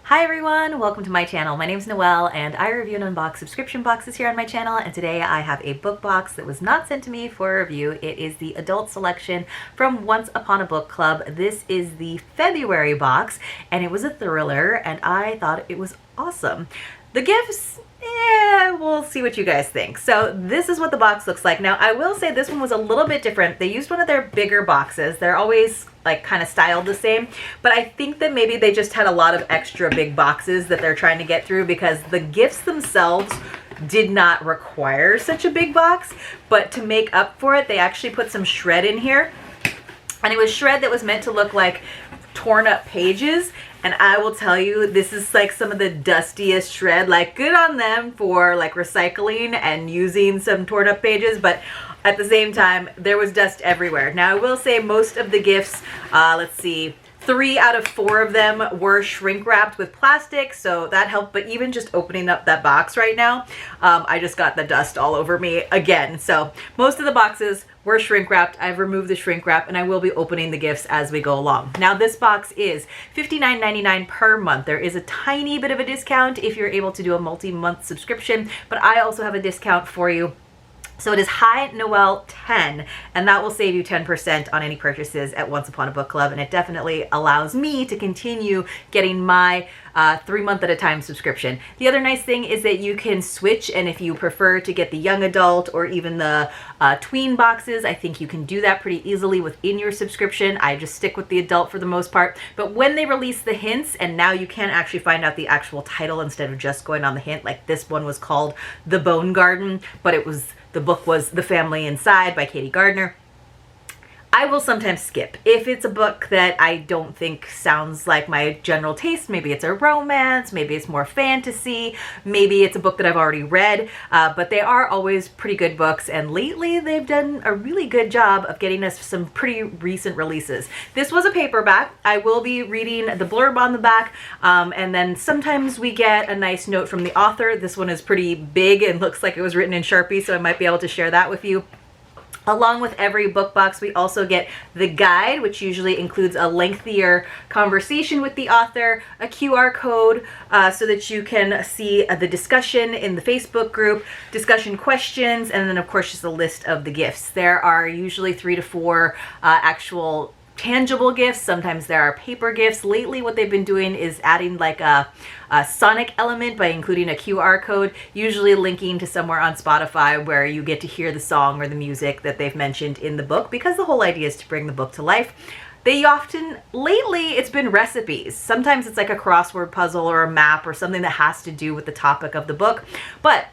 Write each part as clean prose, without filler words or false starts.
Hi everyone, welcome to my channel. My name is Noelle and I review and unbox subscription boxes here on my channel, and today I have a book box that was not sent to me for review. It is the adult selection from Once Upon a Book Club. This is the February box and it was a thriller and I thought it was awesome. The gifts, we'll see what you guys think. So this is what the box looks like. Now I will say this one was a little bit different. They used one of their bigger boxes. They're always like kind of styled the same, but I think that maybe they just had a lot of extra big boxes that they're trying to get through because the gifts themselves did not require such a big box, but to make up for it, they actually put some shred in here, and it was shred that was meant to look like torn up pages. And I will tell you, this is like some of the dustiest shred. Like, good on them for like recycling and using some torn up pages, but at the same time, there was dust everywhere. Now, I will say most of the gifts, let's see, 3 out of 4 of them were shrink wrapped with plastic, so that helped. But even just opening up that box right now, I just got the dust all over me again. So most of the boxes were shrink wrapped. I've removed the shrink wrap and I will be opening the gifts as we go along. Now this box is $59.99 per month. There is a tiny bit of a discount if you're able to do a multi-month subscription, but I also have a discount for you. So it is High Noel 10, and that will save you 10% on any purchases at Once Upon a Book Club, and it definitely allows me to continue getting my 3-month at a time subscription. The other nice thing is that you can switch, and if you prefer to get the young adult or even the tween boxes, I think you can do that pretty easily within your subscription. I just stick with the adult for the most part, but when they release the hints, and now you can actually find out the actual title instead of just going on the hint, like this one was called The Bone Garden, but the book was The Family Inside by Katie Gardner. I will sometimes skip. If it's a book that I don't think sounds like my general taste, maybe it's a romance, maybe it's more fantasy, maybe it's a book that I've already read, but they are always pretty good books, and lately they've done a really good job of getting us some pretty recent releases. This was a paperback. I will be reading the blurb on the back, and then sometimes we get a nice note from the author. This one is pretty big and looks like it was written in Sharpie, so I might be able to share that with you. Along with every book box, we also get the guide, which usually includes a lengthier conversation with the author, a QR code so that you can see the discussion in the Facebook group, discussion questions, and then of course just a list of the gifts. There are usually 3 to 4 actual tangible gifts. Sometimes there are paper gifts. Lately what they've been doing is adding like a sonic element by including a QR code, usually linking to somewhere on Spotify where you get to hear the song or the music that they've mentioned in the book, because the whole idea is to bring the book to life. They often, lately it's been recipes. Sometimes it's like a crossword puzzle or a map or something that has to do with the topic of the book, but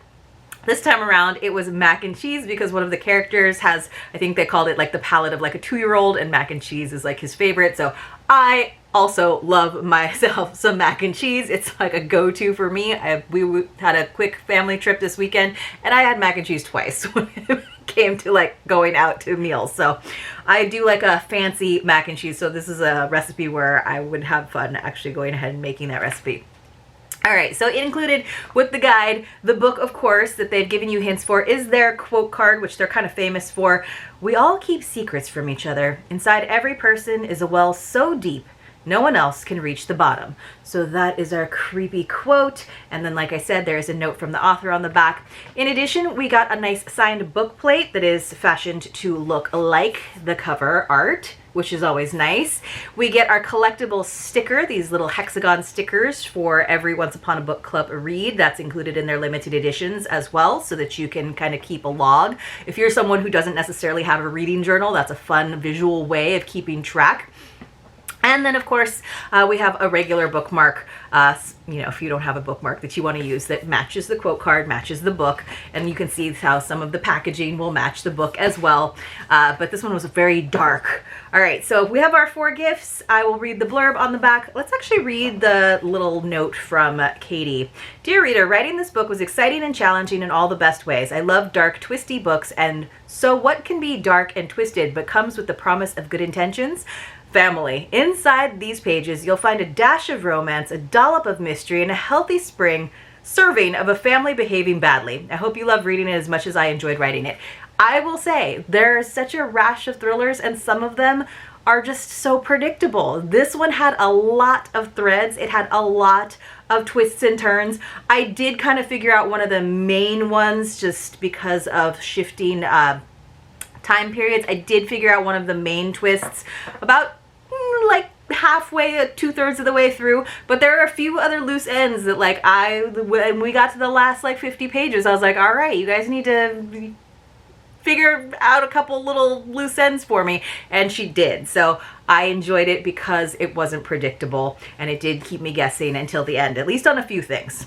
this time around, it was mac and cheese because one of the characters has, I think they called it like the palate of like a 2-year-old, and mac and cheese is like his favorite. So I also love myself some mac and cheese. It's like a go-to for me. We had a quick family trip this weekend and I had mac and cheese twice when it came to like going out to meals. So I do like a fancy mac and cheese. So this is a recipe where I would have fun actually going ahead and making that recipe. All right, so included with the guide, the book, of course, that they've given you hints for is their quote card, which they're kind of famous for. We all keep secrets from each other. Inside every person is a well so deep, no one else can reach the bottom. So that is our creepy quote. And then, like I said, there is a note from the author on the back. In addition, we got a nice signed book plate that is fashioned to look like the cover art, which is always nice. We get our collectible sticker, these little hexagon stickers for every Once Upon a Book Club read. That's included in their limited editions as well, so that you can kind of keep a log. If you're someone who doesn't necessarily have a reading journal, that's a fun visual way of keeping track. And then, of course, we have a regular bookmark, if you don't have a bookmark that you want to use that matches the quote card, matches the book, and you can see how some of the packaging will match the book as well. But this one was very dark. All right, so we have our 4 gifts. I will read the blurb on the back. Let's actually read the little note from Katie. Dear reader, writing this book was exciting and challenging in all the best ways. I love dark, twisty books, and so what can be dark and twisted but comes with the promise of good intentions? Family. Inside these pages, you'll find a dash of romance, a dollop of mystery, and a healthy serving of a family behaving badly. I hope you love reading it as much as I enjoyed writing it. I will say, there's such a rash of thrillers, and some of them are just so predictable. This one had a lot of threads. It had a lot of twists and turns. I did kind of figure out one of the main ones just because of shifting time periods. I did figure out one of the main twists about like halfway, 2/3 of the way through, but there are a few other loose ends that like when we got to the last like 50 pages, I was like, all right, you guys need to figure out a couple little loose ends for me, and she did. So I enjoyed it because it wasn't predictable, and it did keep me guessing until the end, at least on a few things.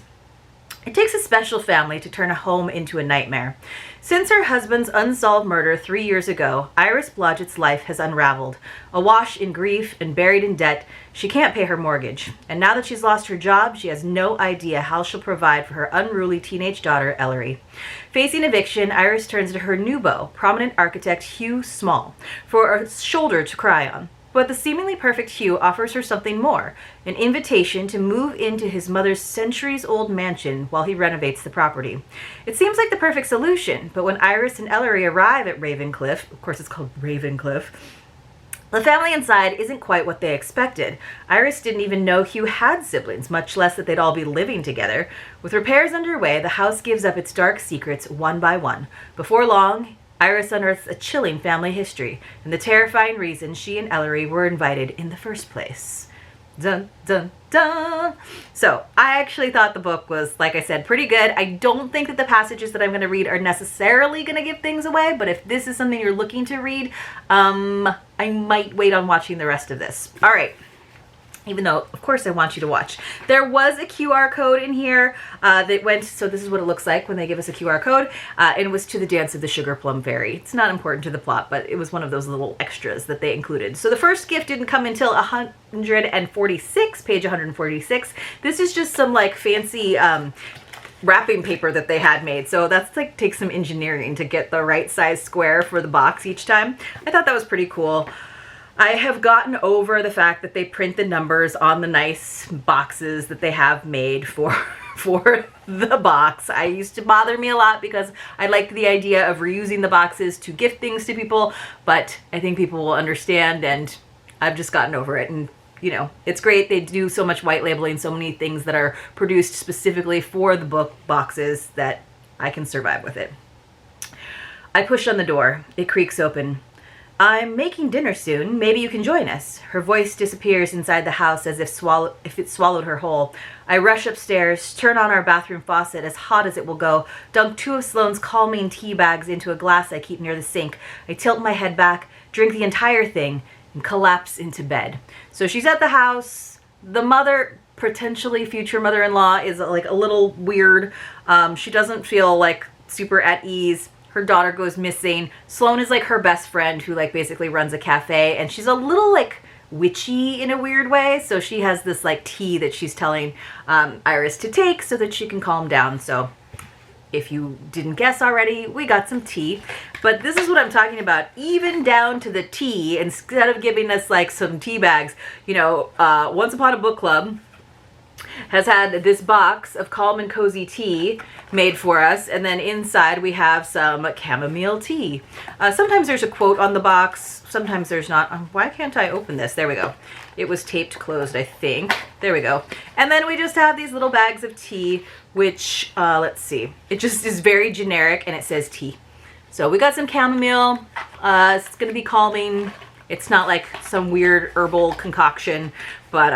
It takes a special family to turn a home into a nightmare. Since her husband's unsolved murder 3 years ago, Iris Blodgett's life has unraveled. Awash in grief and buried in debt, she can't pay her mortgage. And now that she's lost her job, she has no idea how she'll provide for her unruly teenage daughter, Ellery. Facing eviction, Iris turns to her new beau, prominent architect Hugh Small, for a shoulder to cry on. But the seemingly perfect Hugh offers her something more, an invitation to move into his mother's centuries-old mansion while he renovates the property. It seems like the perfect solution, but when Iris and Ellery arrive at Ravencliff, of course it's called Ravencliff, the family inside isn't quite what they expected. Iris didn't even know Hugh had siblings, much less that they'd all be living together. With repairs underway, the house gives up its dark secrets one by one. Before long, Iris unearths a chilling family history and the terrifying reason she and Ellery were invited in the first place. Dun, dun, dun. So I actually thought the book was, like I said, pretty good. I don't think that the passages that I'm going to read are necessarily going to give things away, but if this is something you're looking to read, I might wait on watching the rest of this. All right. Even though, of course, I want you to watch. There was a QR code in here that went, so this is what it looks like when they give us a QR code, and it was to the Dance of the Sugar Plum Fairy. It's not important to the plot, but it was one of those little extras that they included. So the first gift didn't come until 146, page 146. This is just some like fancy wrapping paper that they had made. So that's like takes some engineering to get the right size square for the box each time. I thought that was pretty cool. I have gotten over the fact that they print the numbers on the nice boxes that they have made for the box. I used to bother me a lot because I liked the idea of reusing the boxes to gift things to people, but I think people will understand, and I've just gotten over it. And you know, it's great. They do so much white labeling, so many things that are produced specifically for the book boxes that I can survive with it. I push on the door. It creaks open. "I'm making dinner soon. Maybe you can join us." Her voice disappears inside the house as if it swallowed her whole. I rush upstairs, turn on our bathroom faucet as hot as it will go, dunk 2 of Sloane's calming tea bags into a glass I keep near the sink. I tilt my head back, drink the entire thing, and collapse into bed. So she's at the house. The mother, potentially future mother-in-law, is like a little weird. She doesn't feel like super at ease. Her daughter goes missing. Sloane is like her best friend who like basically runs a cafe, and she's a little like witchy in a weird way. So she has this like tea that she's telling Iris to take so that she can calm down. So if you didn't guess already, we got some tea. But this is what I'm talking about, even down to the tea. Instead of giving us like some tea bags, you know, Once Upon a Book Club has had this box of calm and cozy tea made for us, and then inside we have some chamomile tea. Sometimes there's a quote on the box, sometimes there's not. Why can't I open this? There we go. It was taped closed, I think. There we go. And then we just have these little bags of tea, which, let's see. It just is very generic, and it says tea. So we got some chamomile. It's going to be calming. It's not like some weird herbal concoction, but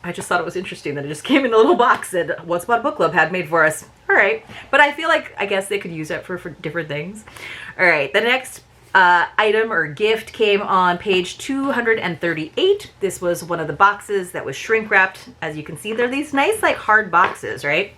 I just thought it was interesting that it just came in a little box that Once Upon a Book Club had made for us. All right. But I feel like, I guess they could use it for different things. All right. The next item or gift came on page 238. This was one of the boxes that was shrink wrapped. As you can see, they're these nice, like, hard boxes, right?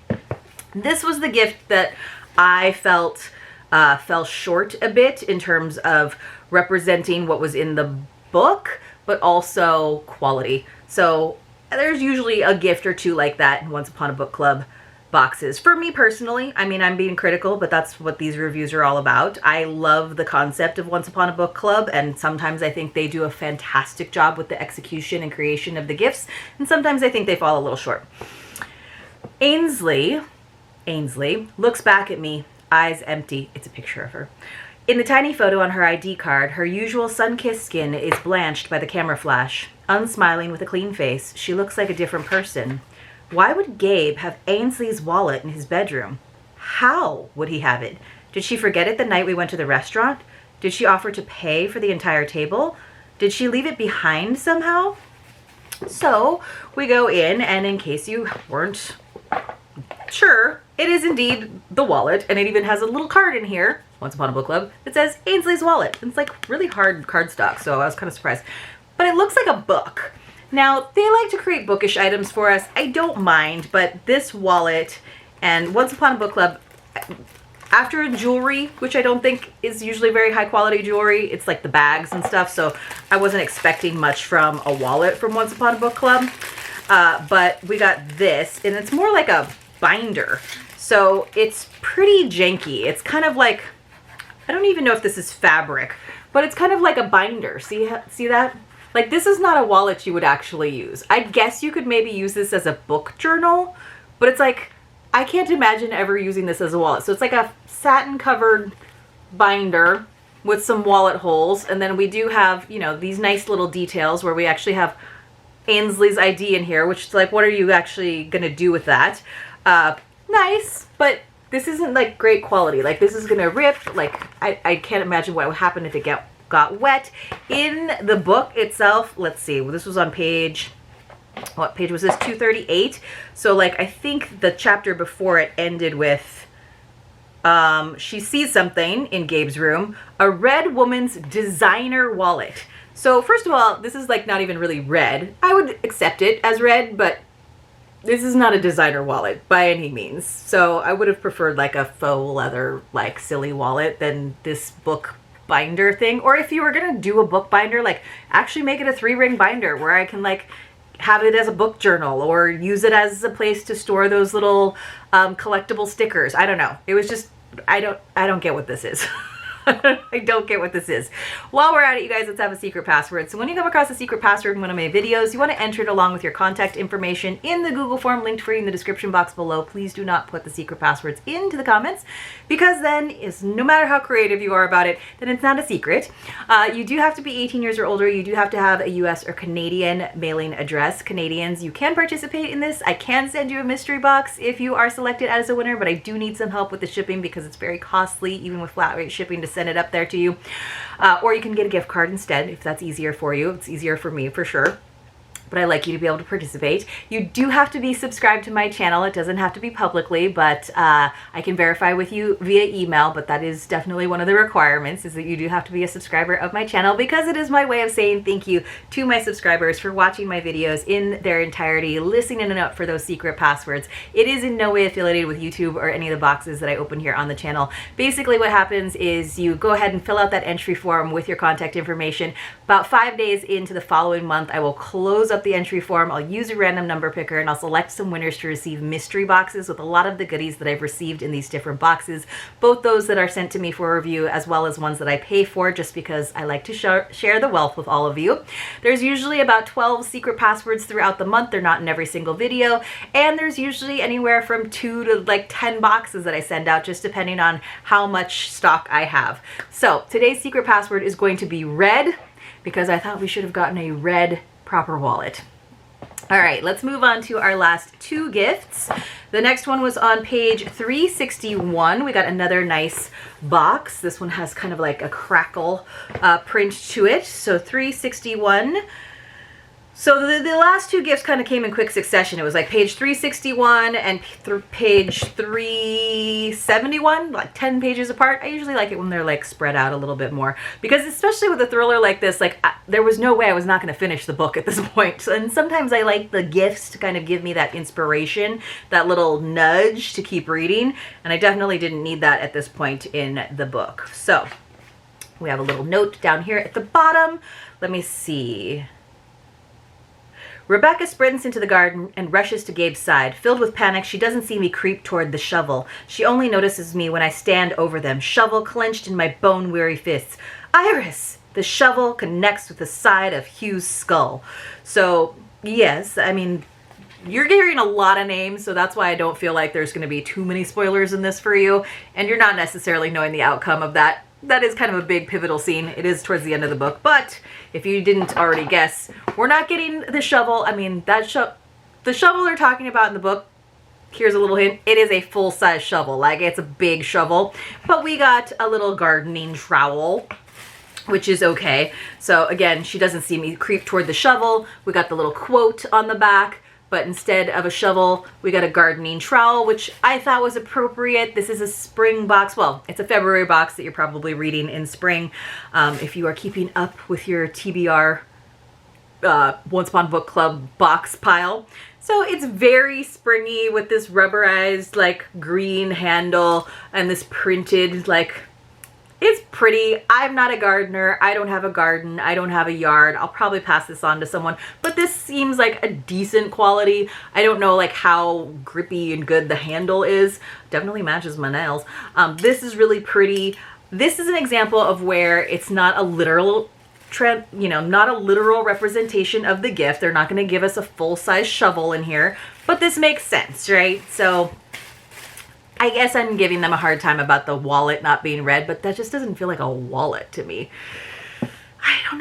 This was the gift that I felt fell short a bit in terms of representing what was in the book, but also quality. So there's usually a gift or two like that in Once Upon a Book Club boxes. For me personally, I mean, I'm being critical, but that's what these reviews are all about. I love the concept of Once Upon a Book Club, and sometimes I think they do a fantastic job with the execution and creation of the gifts, and sometimes I think they fall a little short. Ansley looks back at me, eyes empty. It's a picture of her. In the tiny photo on her ID card, her usual sun-kissed skin is blanched by the camera flash. Unsmiling with a clean face, she looks like a different person. Why would Gabe have Ansley's wallet in his bedroom? How would he have it? Did she forget it the night we went to the restaurant? Did she offer to pay for the entire table? Did she leave it behind somehow? So we go in, and in case you weren't sure, it is indeed the wallet, and it even has a little card in here, Once Upon a Book Club, that says Ainsley's wallet. It's like really hard cardstock, so I was kind of surprised. But it looks like a book. Now, they like to create bookish items for us. I don't mind, but this wallet and Once Upon a Book Club, after jewelry, which I don't think is usually very high quality jewelry, it's like the bags and stuff, so I wasn't expecting much from a wallet from Once Upon a Book Club. But we got this, and it's more like a binder. So it's pretty janky. It's kind of like, I don't even know if this is fabric, but it's kind of like a binder. See that? Like, this is not a wallet you would actually use. I guess you could maybe use this as a book journal, but it's like, I can't imagine ever using this as a wallet. So it's like a satin covered binder with some wallet holes. And then we do have, you know, these nice little details where we actually have Ainsley's ID in here, which is like, what are you actually going to do with that? Nice, but this isn't like great quality. Like, this is going to rip. Like, I can't imagine what would happen if it got wet. In the book itself, let's see, well, this was on page, what page was this? 238. So like, I think the chapter before it ended with, she sees something in Gabe's room, a red woman's designer wallet. So first of all, this is like not even really red. I would accept it as red, but this is not a designer wallet by any means. So I would have preferred like a faux leather, like silly wallet than this book binder thing. Or if you were gonna do a book binder, like actually make it a 3-ring binder where I can like have it as a book journal or use it as a place to store those little collectible stickers. I don't know. It was just, I don't get what this is. I don't get what this is. While we're at it, you guys, let's have a secret password. So when you come across a secret password in one of my videos, you want to enter it along with your contact information in the Google form linked for you in the description box below. Please do not put the secret passwords into the comments, because then no matter how creative you are about it, then it's not a secret. You do have to be 18 years or older. You do have to have a US or Canadian mailing address. Canadians, you can participate in this. I can send you a mystery box if you are selected as a winner, but I do need some help with the shipping because it's very costly, even with flat rate shipping, to send it up there to you. Or you can get a gift card instead if that's easier for you. It's easier for me for sure, but I like you to be able to participate. You do have to be subscribed to my channel. It doesn't have to be publicly, but I can verify with you via email, but that is definitely one of the requirements, is that you do have to be a subscriber of my channel, because it is my way of saying thank you to my subscribers for watching my videos in their entirety, listening up for those secret passwords. It is in no way affiliated with YouTube or any of the boxes that I open here on the channel. Basically what happens is you go ahead and fill out that entry form with your contact information. About 5 days into the following month, I will close up the entry form. I'll use a random number picker and I'll select some winners to receive mystery boxes with a lot of the goodies that I've received in these different boxes, both those that are sent to me for review as well as ones that I pay for, just because I like to share the wealth with all of you. There's usually about 12 secret passwords throughout the month. They're not in every single video, and there's usually anywhere from 2 to like 10 boxes that I send out, just depending on how much stock I have. So today's secret password is going to be red, because I thought we should have gotten a red proper wallet. All right, let's move on to our last 2 gifts. The next one was on page 361. We got another nice box. This one has kind of like a crackle print to it. So 361. So the last 2 gifts kind of came in quick succession. It was like page 361 and page 371, like 10 pages apart. I usually like it when they're like spread out a little bit more, because especially with a thriller like this, like there was no way I was not going to finish the book at this point. And sometimes I like the gifts to kind of give me that inspiration, that little nudge to keep reading. And I definitely didn't need that at this point in the book. So we have a little note down here at the bottom. Let me see. Rebecca sprints into the garden and rushes to Gabe's side. Filled with panic, she doesn't see me creep toward the shovel. She only notices me when I stand over them, shovel clenched in my bone-weary fists. Iris! The shovel connects with the side of Hugh's skull. So, yes, I mean, you're hearing a lot of names, so that's why I don't feel like there's going to be too many spoilers in this for you, and you're not necessarily knowing the outcome of that that is kind of a big pivotal scene. It is towards the end of the book, but if you didn't already guess, we're not getting the shovel. I mean, the shovel they're talking about in the book, here's a little hint, it is a full-size shovel. Like, it's a big shovel, but we got a little gardening trowel, which is okay. So again, she doesn't see me creep toward the shovel. We got the little quote on the back, but instead of a shovel, we got a gardening trowel, which I thought was appropriate. This is a spring box. Well, it's a February box that you're probably reading in spring. If you are keeping up with your TBR Once Upon Book Club box pile. So it's very springy with this rubberized like green handle and this printed like, it's pretty. I'm not a gardener. I don't have a garden. I don't have a yard. I'll probably pass this on to someone, but this seems like a decent quality. I don't know like how grippy and good the handle is. Definitely matches my nails. This is really pretty. This is an example of where it's not a literal not a literal representation of the gift. They're not going to give us a full-size shovel in here, but this makes sense, right? So I guess I'm giving them a hard time about the wallet not being red, but that just doesn't feel like a wallet to me. I don't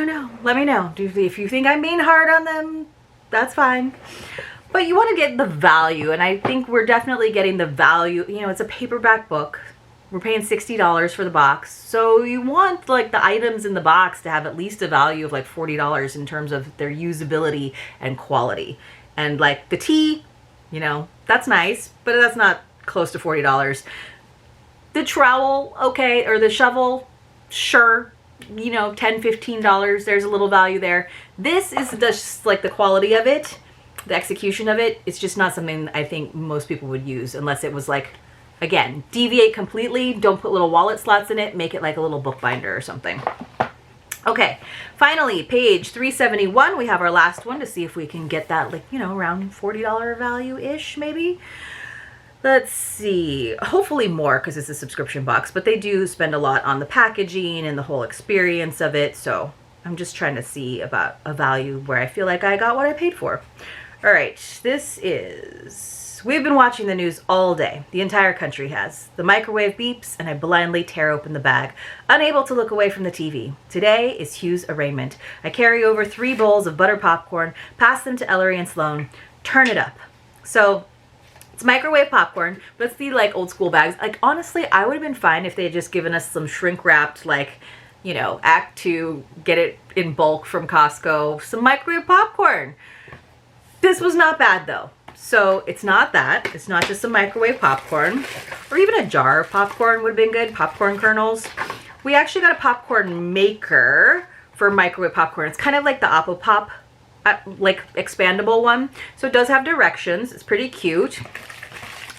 know. Let me know. If you think I'm being hard on them, that's fine. But you want to get the value, and I think we're definitely getting the value. You know, it's a paperback book. We're paying $60 for the box. So you want like the items in the box to have at least a value of like $40 in terms of their usability and quality. And like the tea, you know, that's nice, but that's not close to $40. The trowel, okay, or the shovel, sure, you know, $10, $15, there's a little value there. This is just like the quality of it, the execution of it. It's just not something I think most people would use unless it was like, again, deviate completely, don't put little wallet slots in it, make it like a little bookbinder or something. Okay, finally, page 371, we have our last one to see if we can get that, like, you know, around $40 value-ish, maybe. Let's see, hopefully more because it's a subscription box, but they do spend a lot on the packaging and the whole experience of it, so I'm just trying to see about a value where I feel like I got what I paid for. All right, this is... We've been watching the news all day. The entire country has. The microwave beeps, and I blindly tear open the bag, unable to look away from the TV. Today is Hugh's arraignment. I carry over 3 bowls of butter popcorn, pass them to Ellery and Sloan, turn it up. So it's microwave popcorn, but it's the like old school bags. Like honestly, I would have been fine if they had just given us some shrink wrapped, like, you know, Act 2, get it in bulk from Costco, some microwave popcorn. This was not bad though. So it's not that. It's not just a microwave popcorn, or even a jar of popcorn would have been good. Popcorn kernels. We actually got a popcorn maker for microwave popcorn. It's kind of like the Oppo Pop, like expandable one. So it does have directions. It's pretty cute.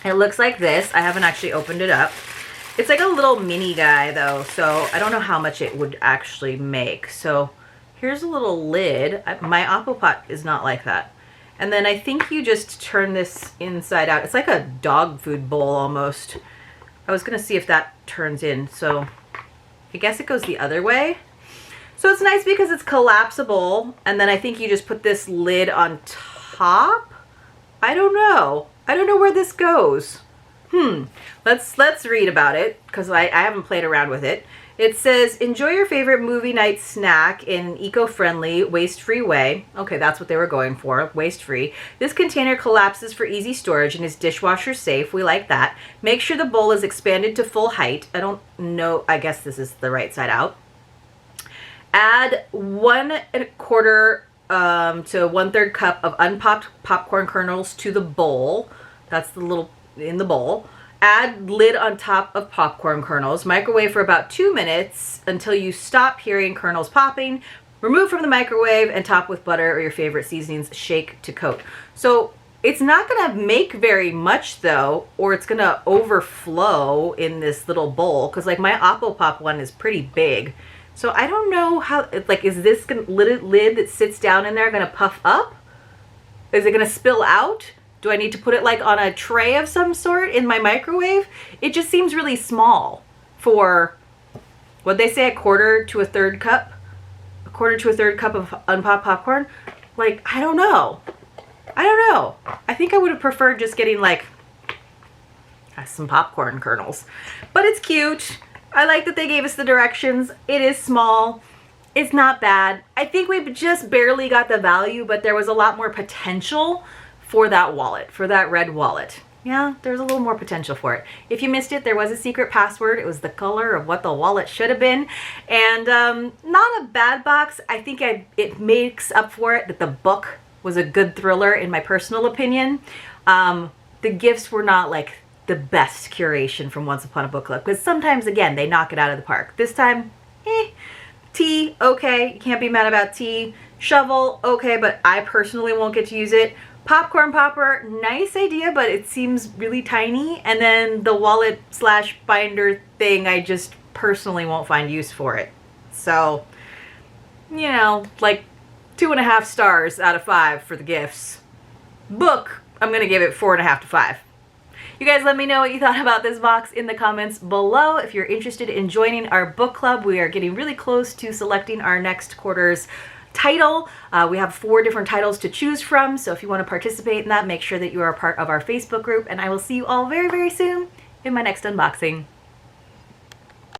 It looks like this. I haven't actually opened it up. It's like a little mini guy though, so I don't know how much it would actually make. So here's a little lid. My Oppo Pot is not like that. And then I think you just turn this inside out. It's like a dog food bowl almost. I was gonna see if that turns in, so I guess it goes the other way. So it's nice because it's collapsible, and then I think you just put this lid on top. I don't know. I don't know where this goes. Let's read about it, because I haven't played around with it. It says, enjoy your favorite movie night snack in an eco-friendly, waste-free way. Okay, that's what they were going for, waste-free. This container collapses for easy storage and is dishwasher safe. We like that. Make sure the bowl is expanded to full height. I don't know. I guess this is the right side out. Add 1 1/4 to 1/3 cup of unpopped popcorn kernels to the bowl. That's the little in the bowl. Add lid on top of popcorn kernels. Microwave for about 2 minutes until you stop hearing kernels popping. Remove from the microwave and top with butter or your favorite seasonings. Shake to coat. So it's not going to make very much though, or it's going to overflow in this little bowl, because like my Oppo Pop one is pretty big. So I don't know how, like, is this lid that sits down in there going to puff up? Is it going to spill out? Do I need to put it like on a tray of some sort in my microwave? It just seems really small for, what'd they say, 1/4 to 1/3 cup? 1/4 to 1/3 cup of unpopped popcorn? Like, I don't know. I don't know. I think I would have preferred just getting like some popcorn kernels. But it's cute. I like that they gave us the directions. It is small. It's not bad. I think we just barely got the value, but there was a lot more potential for that wallet, for that red wallet. Yeah, there's a little more potential for it. If you missed it, there was a secret password. It was the color of what the wallet should have been. And not a bad box. I think it makes up for it that the book was a good thriller in my personal opinion. The gifts were not like the best curation from Once Upon a Book Club, because sometimes, again, they knock it out of the park. This time, tea, okay, you can't be mad about tea. Shovel, okay, but I personally won't get to use it. Popcorn popper, nice idea, but it seems really tiny. And then the wallet slash binder thing, I just personally won't find use for it. So, you know, like 2.5 stars out of 5 for the gifts. Book, I'm gonna give it 4.5 to 5. You guys let me know what you thought about this box in the comments below. If you're interested in joining our book club, we are getting really close to selecting our next quarter's title. We have 4 different titles to choose from, so if you want to participate in that, make sure that you are a part of our Facebook group, and I will see you all very, very soon in my next unboxing.